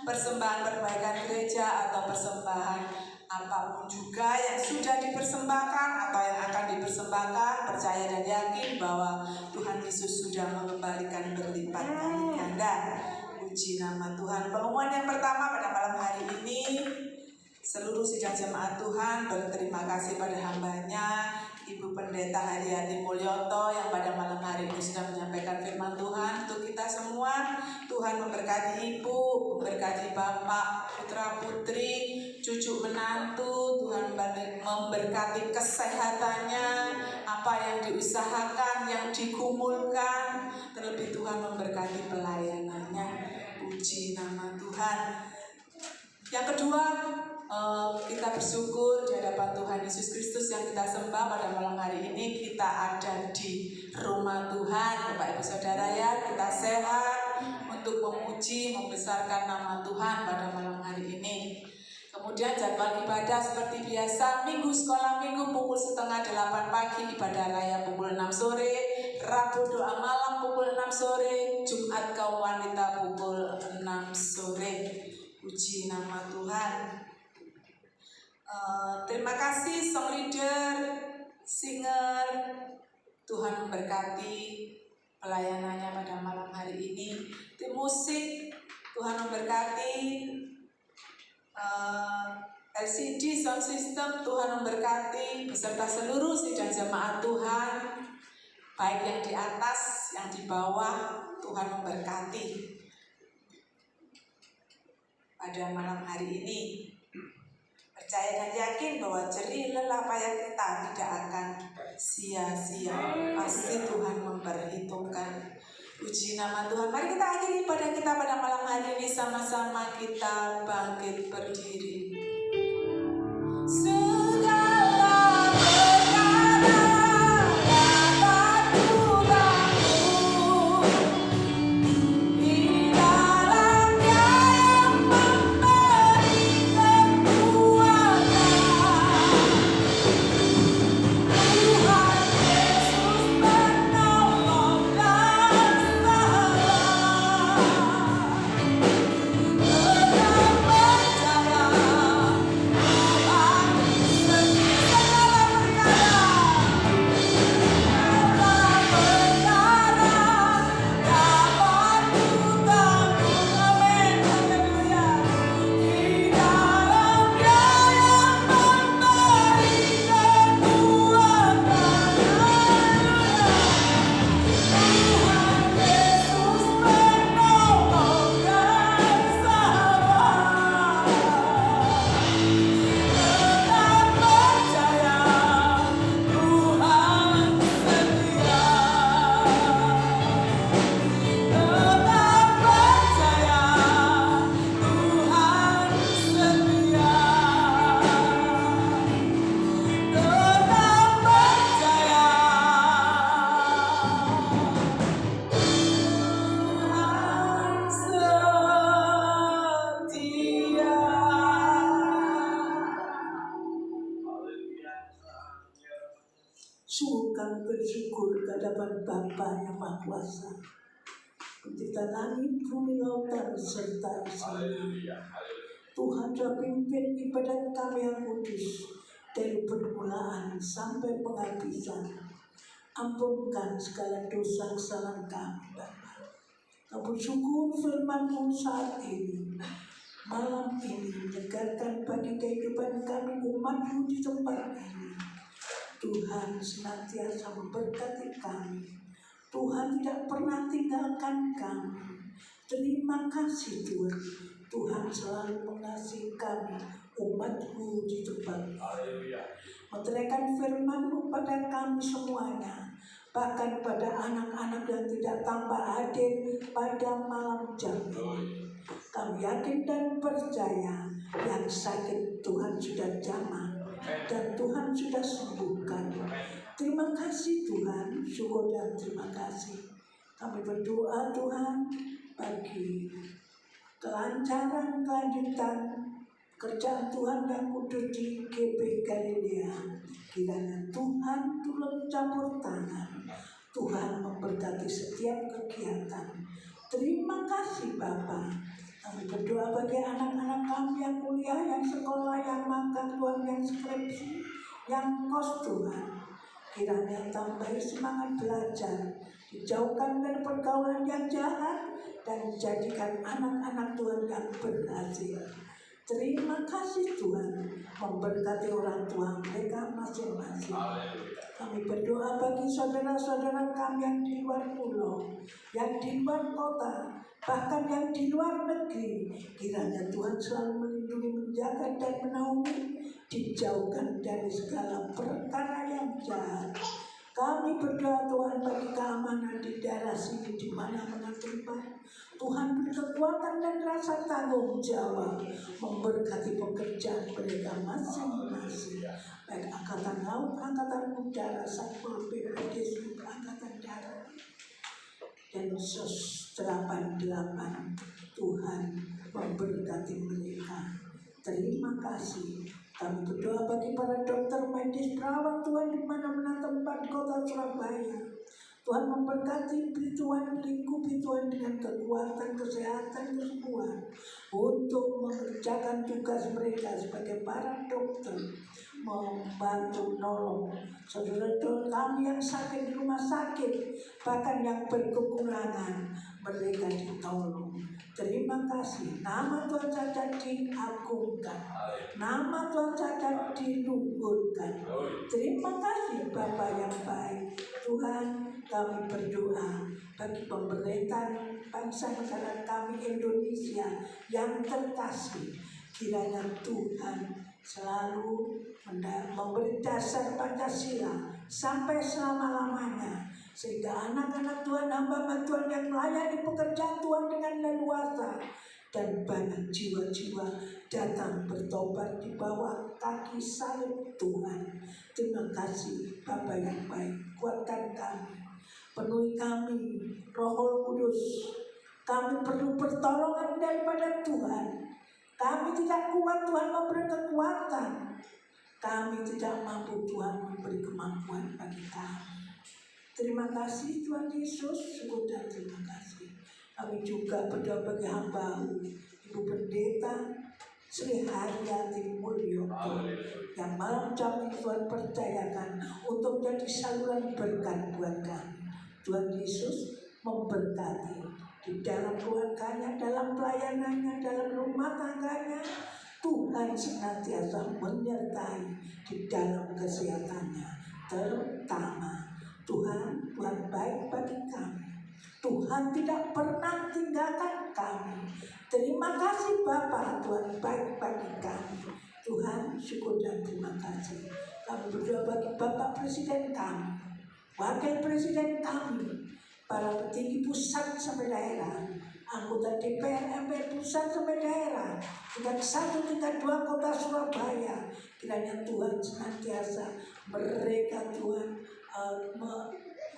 Speaker 2: Persembahan perbaikan gereja atau persembahan apapun juga yang sudah dipersembahkan atau yang akan dipersembahkan, percaya dan yakin bahwa Tuhan Yesus sudah mengembalikan berlipat kali ganda. Puji nama Tuhan. Pengumuman yang pertama pada malam hari ini, seluruh sidang jemaat Tuhan berterima kasih pada hambanya Ibu
Speaker 4: Pendeta Haryati Mulyoto yang pada malam hari ini sudah menyampaikan firman Tuhan untuk kita semua. Tuhan memberkati Ibu, memberkati Bapak, putra putri, cucu menantu. Tuhan memberkati kesehatannya, apa yang diusahakan, yang digumulkan. Terlebih Tuhan memberkati pelayanannya. Puji nama Tuhan. Yang kedua, kita bersyukur di hadapan Tuhan Yesus Kristus yang kita sembah pada malam hari ini. Kita ada di rumah Tuhan, Bapak Ibu Saudara ya. Kita sehat untuk memuji, membesarkan nama Tuhan pada malam hari ini. Kemudian jadwal ibadah seperti biasa, Minggu sekolah Minggu pukul 7:30 pagi, ibadah raya pukul 6 sore, Rabu doa malam pukul 6 sore, Jumat kaum wanita pukul 6 sore. Puji nama Tuhan. Terima kasih song leader, singer. Tuhan memberkati pelayanannya pada malam hari ini. Tim musik, Tuhan memberkati. LCD sound system, Tuhan memberkati beserta seluruh sidang jemaat Tuhan, baik yang di atas, yang di bawah. Tuhan memberkati pada malam hari ini. Percaya dan yakin bahwa jerih lelah payah kita tidak akan sia-sia. Pasti Tuhan memperhitungkan. Puji nama Tuhan. Mari kita akhiri ibadah kita pada malam hari ini. Sama-sama kita bangkit berdiri. Segala perkara dapat kubangun di dalam-Nya yang memberi kekuatan. Tuhan Yesus penolong dan
Speaker 5: sungguh kami bersyukur kehadapan Bapa yang Maha Kuasa, Pencipta langit, bumi, lautan, serta isinya. Tuhan telah pimpin ibadat kami yang kudus dari permulaan sampai penghabisan. Ampunkan segala dosa kesalahan kami, Bapa. Kami bersyukur firman-Mu saat ini, malam ini menyegarkan bagi kehidupan kami umat-Mu di tempat ini. Tuhan senantiasa memberkati kami. Tuhan tidak pernah tinggalkan kami. Terima kasih Tuhan. Tuhan selalu mengasihi kami, umat-Mu di tempat. Meteraikan firman-Mu pada kami semuanya, bahkan pada anak-anak yang tidak tampak hadir pada malam jam ini. Kami yakin dan percaya yang sakit Tuhan sudah jamah dan Tuhan sudah sembuhkan. Terima kasih Tuhan, syukur dan terima kasih. Kami berdoa Tuhan bagi kelancaran kelanjutan kerjaan Tuhan yang kudus di GP Galilea. Kiranya Tuhan turut campur tangan. Tuhan memberkati setiap kegiatan. Terima kasih Bapa. Kami berdoa bagi anak-anak kami yang kuliah, yang sekolah, yang magang Tuhan, yang skripsi, yang kos Tuhan. Kiranya tambahi semangat belajar, dijauhkan dari pergaulan yang jahat, dan jadikan anak-anak Tuhan yang berhasil. Terima kasih Tuhan, memberkati orang tua mereka masing-masing. Kami berdoa bagi saudara-saudara kami yang di luar pulau, yang di luar kota, bahkan yang di luar negeri. Kiranya Tuhan selalu melindungi, menjaga dan menaungi, dijauhkan dari segala perkara yang jahat. Kami berdoa Tuhan bagi keamanan di daerah sini di mana-mana tempat. Tuhan beri kekuatan dan rasa tanggung jawab, memberkati pekerjaan mereka masing-masing, baik angkatan laut, angkatan udara, Satpol PP, Disub, angkatan darat, dan Sos 88. Tuhan memberkati mereka. Terima kasih. Kami berdoa bagi para dokter, medis, perawat Tuhan di mana-mana tempat kota Surabaya. Tuhan memberkati, Tuhan lingkupi Tuhan dengan kekuatan, kesehatan, kesembuhan untuk mengerjakan tugas mereka sebagai para dokter, membantu nolong saudara-saudara kami yang sakit di rumah sakit, bahkan yang berkekurangan, mereka ditolong. Terima kasih. Nama Tuhan saja diagungkan, nama Tuhan saja diluhurkan. Terima kasih Bapa yang baik. Tuhan, kami berdoa bagi pemerintahan bangsa negara kami Indonesia yang terkasih. Kiranya Tuhan selalu memberi dasar Pancasila sampai selama-lamanya, sehingga anak-anak Tuhan, hamba Tuhan yang melayani pekerjaan Tuhan dengan leluasa, dan banyak jiwa-jiwa datang bertobat di bawah kaki salib Tuhan. Terima kasih Bapa yang baik, kuatkan kami, penuhi kami Roh Kudus. Kami perlu pertolongan daripada Tuhan. Kami tidak kuat, Tuhan memberi kekuatan. Kami tidak mampu, Tuhan memberi kemampuan bagi kami. Terima kasih Tuhan Yesus, syukur dan terima kasih. Kami juga berdoa bagi hamba Ibu Pendeta Sri Haryati Mulyoto yang malam jam ini Tuhan percayakan untuk jadi saluran berkat buat kami. Tuhan Yesus memberkati di dalam keluarganya, dalam pelayanannya, dalam rumah tangganya. Tuhan senantiasa menyertai di dalam kesehatannya. Terutama Tuhan baik bagi kami. Tuhan tidak pernah tinggalkan kami. Terima kasih Bapa, Tuhan baik bagi kami. Tuhan syukur dan terima kasih. Kami berdoa bagi Bapak Presiden kami, Wakil Presiden kami, para petinggi pusat sampai daerah, anggota DPR, MPR pusat sampai daerah, tingkat 1, tingkat 2 kota Surabaya. Kiranya Tuhan senantiasa mereka Tuhan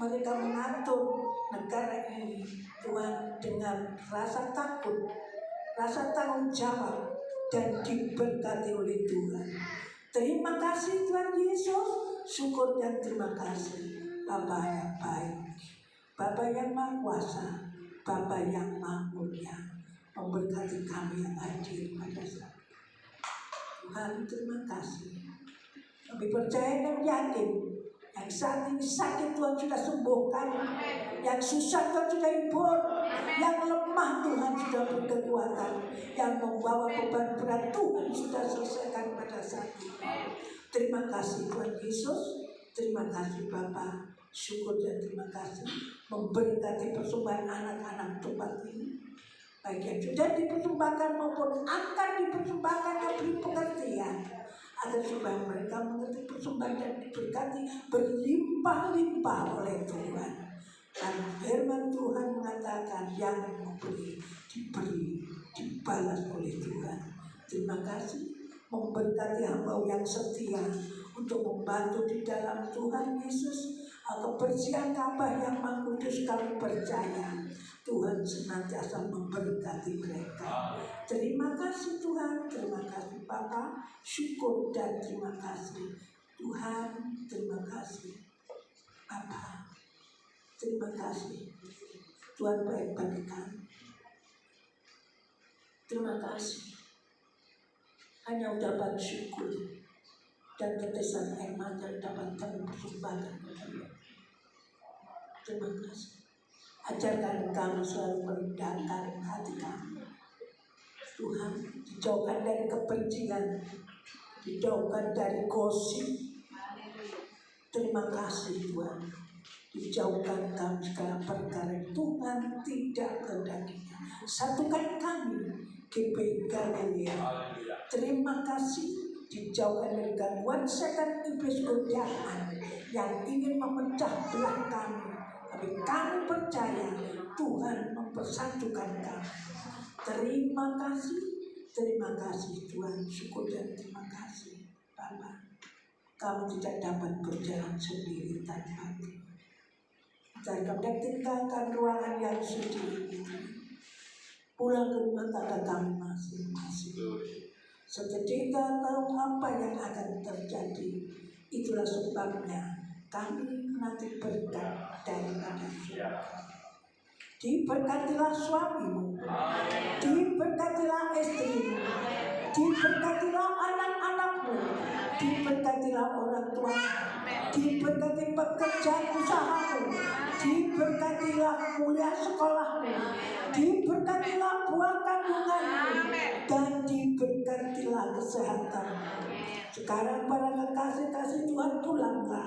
Speaker 5: mereka mengatur negara ini Tuhan dengan rasa takut, rasa tanggung jawab, dan diberkati oleh Tuhan. Terima kasih Tuhan Yesus, syukur dan terima kasih Bapa yang baik, Bapa yang Maha Kuasa, Bapa yang Maha Mulia, memberkati kami yang hadir pada saat Tuhan. Terima kasih. Kami percaya dan yakin yang saat ini sakit Tuhan sudah sembuhkan, yang susah Tuhan sudah hibur, yang lemah Tuhan sudah berkekuatan, yang membawa beban berat Tuhan sudah selesaikan pada saat ini. Terima kasih Tuhan Yesus, terima kasih Bapa, syukur dan terima kasih memberkati persembahan anak-anak tempat ini, baik yang sudah dipersembahkan maupun akan dipersembahkan, yang beri pengertian agar supaya mereka mengerti persembahan dan diberkati berlimpah-limpah oleh Tuhan. Karena firman Tuhan mengatakan yang memberi diberi, dibalas oleh Tuhan. Terima kasih memberkati hamba yang setia untuk membantu di dalam Tuhan Yesus. Kebersihan Ka'bah yang Maha Kudus kami percaya Tuhan senantiasa memberkati mereka. Terima kasih Tuhan, terima kasih Bapa, syukur dan terima kasih Tuhan, terima kasih Bapa, terima kasih Tuhan baik bagi kami. Terima kasih, hanya ucapan syukur dan tetesan air mata dapat kami persembahkan kepada. Terima kasih. Ajarkan kami selalu merendahkan hati kami. Tuhan, dijauhkan dari kebencian, dijauhkan dari gosip, Terima kasih Tuhan. Dijauhkan kami segala perkara yang Tuhan tidak kehendakinya. Satukan kami GPI Galilea. Terima kasih dijauhkan dari gangguan setan iblis godaan yang ingin memecah belah kami. Tapi kami percaya Tuhan mempersatukan kami. Terima kasih Tuhan. Syukur dan terima kasih Bapa. Kami tidak dapat berjalan sendiri tanpa Tuhan. Dan kami tinggalkan ruangan yang suci ini. Pulang ke rumah tangga kami masing-masing. Seketika tahu apa yang akan terjadi. Itulah sebabnya kami menanti berkat daripada surga. Diberkatilah suamimu, diberkatilah istrimu, diberkatilah anak-anakmu, diberkatilah orang tua, diberkati pekerjaan usahamu, diberkatilah kuliah sekolahmu, diberkatilah buah kandunganmu, dan diberkatilah kesehatan. Sekarang para kekasih-kasih Tuhan pulanglah